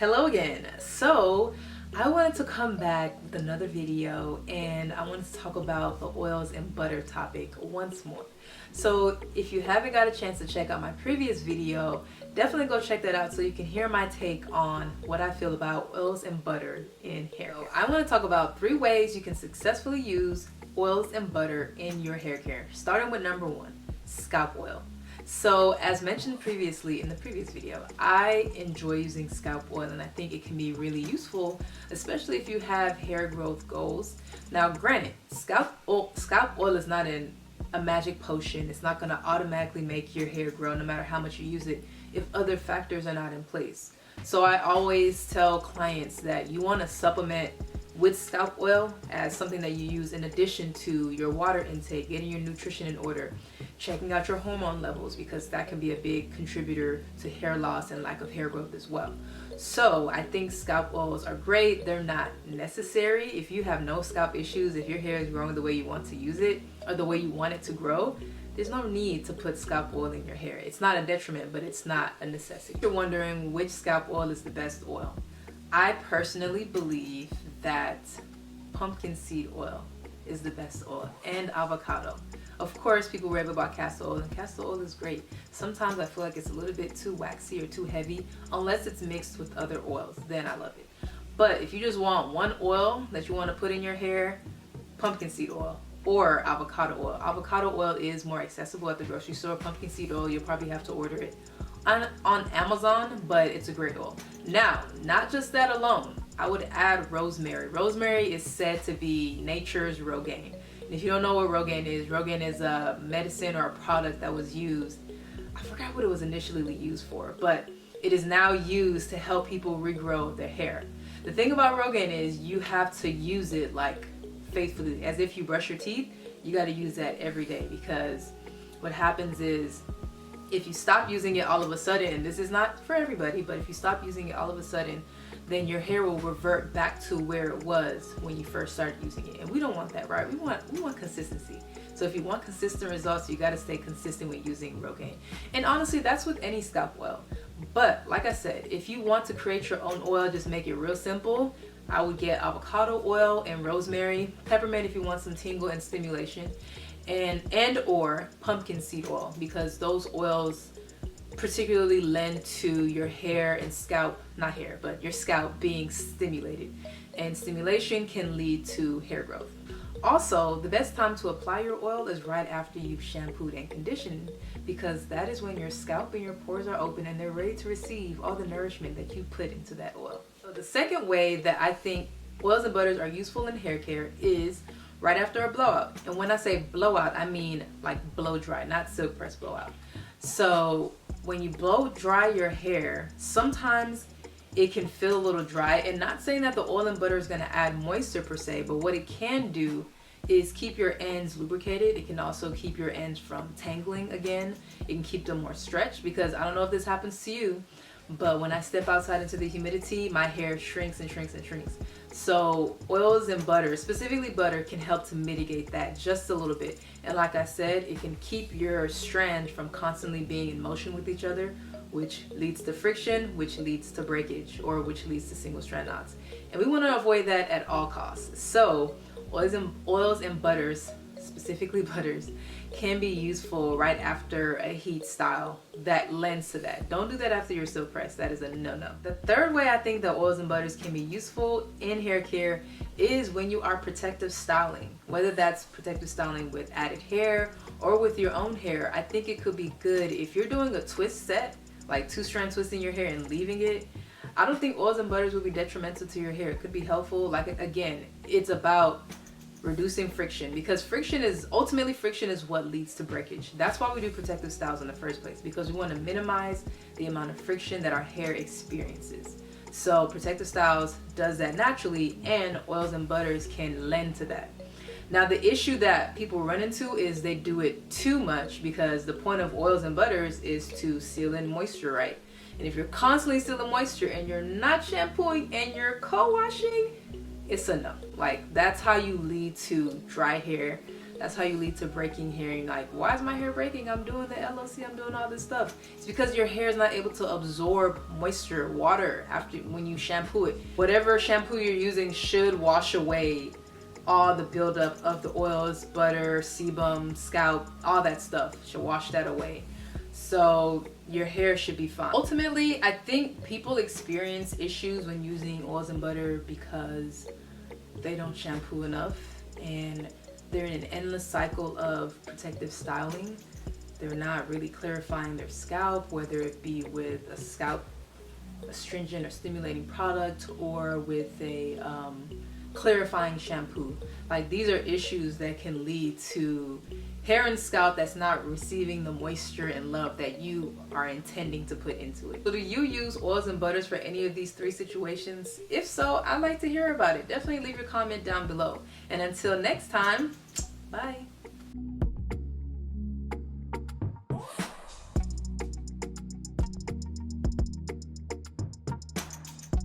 Hello again. So I wanted to come back with another video, and I wanted to talk about the oils and butter topic once more. So if you haven't got a chance to check out my previous video, definitely go check that out so you can hear my take on what I feel about oils and butter in hair care. I want to talk about 3 ways you can successfully use oils and butter in your hair care, starting with number 1, scalp oil. So as mentioned previously in the previous video, I enjoy using scalp oil, and I think it can be really useful, especially if you have hair growth goals. Now granted, scalp oil is not a magic potion. It's not going to automatically make your hair grow no matter how much you use it if other factors are not in place. So I always tell clients that you want to supplement with scalp oil as something that you use in addition to your water intake, getting your nutrition in order, checking out your hormone levels, because that can be a big contributor to hair loss and lack of hair growth as well. So I think scalp oils are great. They're not necessary if you have no scalp issues. If your hair is growing the way you want to use it or the way you want it to grow, there's no need to put scalp oil in your hair. It's not a detriment, but it's not a necessity. If you're wondering which scalp oil is the best oil, I personally believe that pumpkin seed oil is the best oil, and avocado. Of course, people rave about castor oil, and castor oil is great. Sometimes I feel like it's a little bit too waxy or too heavy, unless it's mixed with other oils, then I love it. But if you just want one oil that you want to put in your hair, pumpkin seed oil or avocado oil. Avocado oil is more accessible at the grocery store. Pumpkin seed oil, you'll probably have to order it on Amazon, but it's a great oil. Now, not just that alone, I would add rosemary. Rosemary is said to be nature's Rogaine. And if you don't know what Rogaine is a medicine or a product that was used, I forgot what it was initially used for, but it is now used to help people regrow their hair. The thing about Rogaine is you have to use it like faithfully, as if you brush your teeth. You got to use that every day, because what happens is if you stop using it all of a sudden, and this is not for everybody, but if you stop using it all of a sudden, then your hair will revert back to where it was when you first started using it. And we don't want that, right? We want consistency. So if you want consistent results, you got to stay consistent with using Rogaine. And honestly, that's with any scalp oil. But like I said, if you want to create your own oil, just make it real simple. I would get avocado oil and rosemary, peppermint if you want some tingle and stimulation, and or pumpkin seed oil, because those oils particularly lend to your hair and scalp, not hair, but your scalp being stimulated, and stimulation can lead to hair growth. Also, the best time to apply your oil is right after you've shampooed and conditioned, because that is when your scalp and your pores are open and they're ready to receive all the nourishment that you put into that oil. So the second way that I think oils and butters are useful in hair care is right after a blowout. And when I say blowout, I mean like blow dry, not silk press blowout. So when you blow dry your hair, sometimes it can feel a little dry, and not saying that the oil and butter is going to add moisture per se, but what it can do is keep your ends lubricated. It can also keep your ends from tangling again. It can keep them more stretched, because I don't know if this happens to you, but when I step outside into the humidity, my hair shrinks and shrinks and shrinks. So oils and butter, specifically butter, can help to mitigate that just a little bit. And like I said, it can keep your strands from constantly being in motion with each other, which leads to friction, which leads to breakage, or which leads to single strand knots. And we want to avoid that at all costs. So oils and butters, specifically butters, can be useful right after a heat style that lends to that. Don't do that after your silk press. That is a no-no. The third way I think that oils and butters can be useful in hair care is when you are protective styling. Whether that's protective styling with added hair or with your own hair, I think it could be good if you're doing a twist set, like 2-strand twisting your hair and leaving it. I don't think oils and butters would be detrimental to your hair. It could be helpful. Like, again, it's about reducing friction, because friction is what leads to breakage. That's why we do protective styles in the first place, because we want to minimize the amount of friction that our hair experiences. So protective styles does that naturally, and oils and butters can lend to that. Now, the issue that people run into is they do it too much, because the point of oils and butters is to seal in moisture, right? And if you're constantly sealing moisture and you're not shampooing and you're co-washing, it's a no. Like, that's how you lead to dry hair. That's how you lead to breaking hair. And like, why is my hair breaking? I'm doing the LOC, I'm doing all this stuff. It's because your hair is not able to absorb moisture, water, after when you shampoo it. Whatever shampoo you're using should wash away all the buildup of the oils, butter, sebum, scalp, all that stuff should wash that away. So your hair should be fine. Ultimately, I think people experience issues when using oils and butter because they don't shampoo enough, and they're in an endless cycle of protective styling. They're not really clarifying their scalp, whether it be with a astringent or stimulating product, or with a clarifying shampoo. Like, these are issues that can lead to hair and scalp that's not receiving the moisture and love that you are intending to put into it. So do you use oils and butters for any of these 3 situations? If so, I'd like to hear about it. Definitely leave your comment down below. And until next time, bye.